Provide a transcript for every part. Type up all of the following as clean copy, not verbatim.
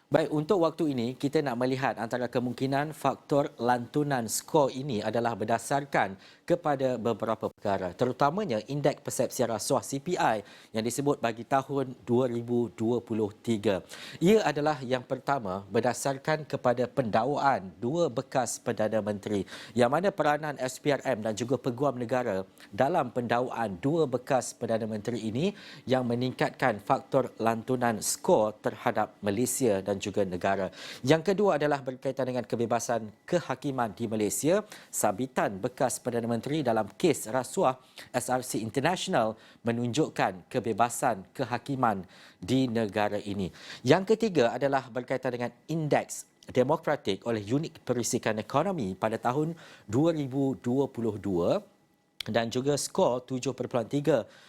Baik, untuk waktu ini kita nak melihat antara kemungkinan faktor lantunan skor ini adalah berdasarkan kepada beberapa perkara, terutamanya indeks persepsi rasuah CPI yang disebut bagi tahun 2023. Ia adalah yang pertama berdasarkan kepada pendakwaan dua bekas Perdana Menteri, yang mana peranan SPRM dan juga Peguam Negara dalam pendakwaan dua bekas Perdana Menteri ini yang meningkatkan faktor lantunan skor terhadap Malaysia dan juga negara. Yang kedua adalah berkaitan dengan kebebasan kehakiman di Malaysia. Sabitan bekas Perdana Menteri dalam kes rasuah SRC International menunjukkan kebebasan kehakiman di negara ini. Yang ketiga adalah berkaitan dengan indeks demokratik oleh Unit Perisikan Ekonomi pada tahun 2022 dan juga skor 7.3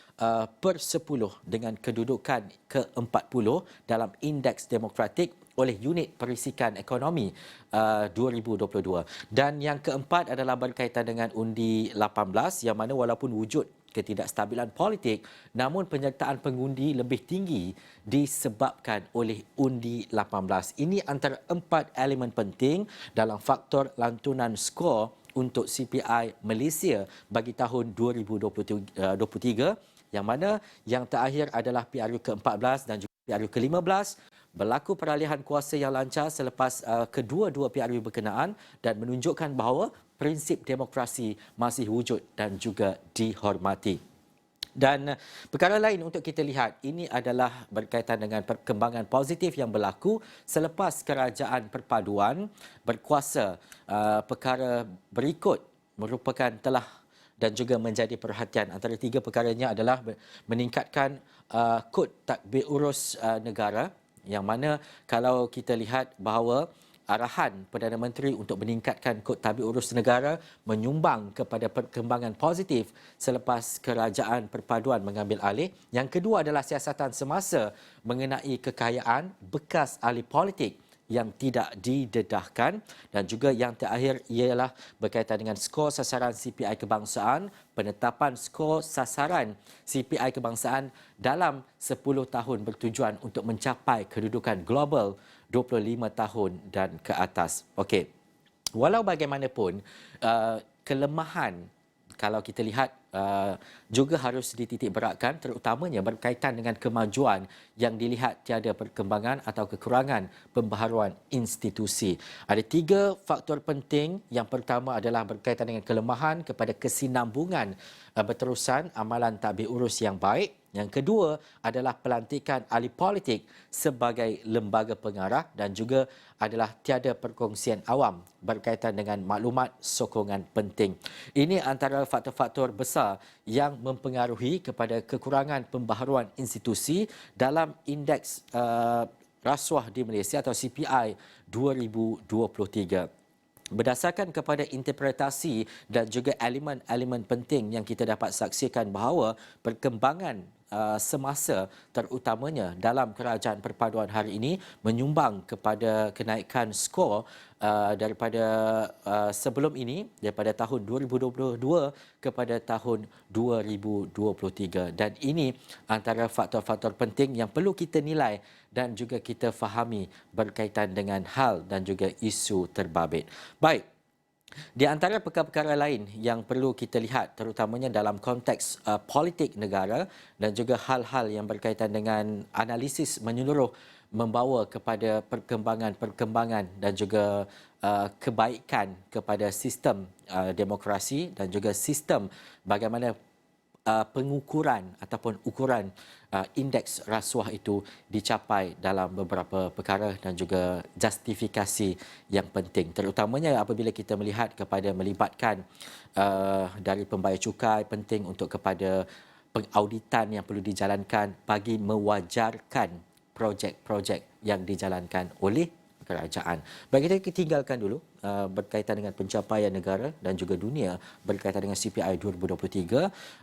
per 10 dengan kedudukan ke-40 dalam indeks demokratik oleh Unit Perisikan Ekonomi 2022. Dan yang keempat adalah berkaitan dengan undi 18 yang mana walaupun wujud ketidakstabilan politik, namun penyertaan pengundi lebih tinggi disebabkan oleh undi 18. Ini antara empat elemen penting dalam faktor lantunan skor untuk CPI Malaysia bagi tahun 2023, yang mana yang terakhir adalah PRU ke-14 dan juga PRU ke-15. Berlaku peralihan kuasa yang lancar selepas kedua-dua PRU berkenaan dan menunjukkan bahawa prinsip demokrasi masih wujud dan juga dihormati. Dan perkara lain untuk kita lihat, ini adalah berkaitan dengan perkembangan positif yang berlaku selepas kerajaan perpaduan berkuasa. Perkara berikut merupakan telah dan juga menjadi perhatian. Antara tiga perkaranya adalah meningkatkan kod tadbir urus negara, yang mana kalau kita lihat bahawa arahan Perdana Menteri untuk meningkatkan kod tadbir urus negara menyumbang kepada perkembangan positif selepas kerajaan perpaduan mengambil alih. Yang kedua adalah siasatan semasa mengenai kekayaan bekas ahli politik yang tidak didedahkan, dan juga yang terakhir ialah berkaitan dengan skor sasaran CPI kebangsaan, penetapan skor sasaran CPI kebangsaan dalam 10 tahun bertujuan untuk mencapai kedudukan global 25 tahun dan ke atas. Okey. Walau bagaimanapun, kelemahan kalau kita lihat juga harus dititik beratkan, terutamanya berkaitan dengan kemajuan yang dilihat tiada perkembangan atau kekurangan pembaharuan institusi. Ada tiga faktor penting. Yang pertama adalah berkaitan dengan kelemahan kepada kesinambungan berterusan amalan tadbir urus yang baik. Yang kedua adalah pelantikan ahli politik sebagai lembaga pengarah, dan juga adalah tiada perkongsian awam berkaitan dengan maklumat sokongan penting. Ini antara faktor-faktor besar yang mempengaruhi kepada kekurangan pembaharuan institusi dalam indeks rasuah di Malaysia atau CPI 2023. Berdasarkan kepada interpretasi dan juga elemen-elemen penting yang kita dapat saksikan bahawa perkembangan semasa terutamanya dalam kerajaan perpaduan hari ini menyumbang kepada kenaikan skor daripada sebelum ini, daripada tahun 2022 kepada tahun 2023. Dan ini antara faktor-faktor penting yang perlu kita nilai dan juga kita fahami berkaitan dengan hal dan juga isu terbabit. Baik. Di antara perkara-perkara lain yang perlu kita lihat, terutamanya dalam konteks politik negara dan juga hal-hal yang berkaitan dengan analisis menyeluruh membawa kepada perkembangan dan juga kebaikan kepada sistem demokrasi dan juga sistem bagaimana pengukuran ataupun ukuran indeks rasuah itu dicapai dalam beberapa perkara dan juga justifikasi yang penting, terutamanya apabila kita melihat kepada melibatkan dari pembayar cukai penting untuk kepada pengauditan yang perlu dijalankan bagi mewajarkan projek-projek yang dijalankan oleh kerajaan. Baik, kita tinggalkan dulu berkaitan dengan pencapaian negara dan juga dunia berkaitan dengan CPI 2023.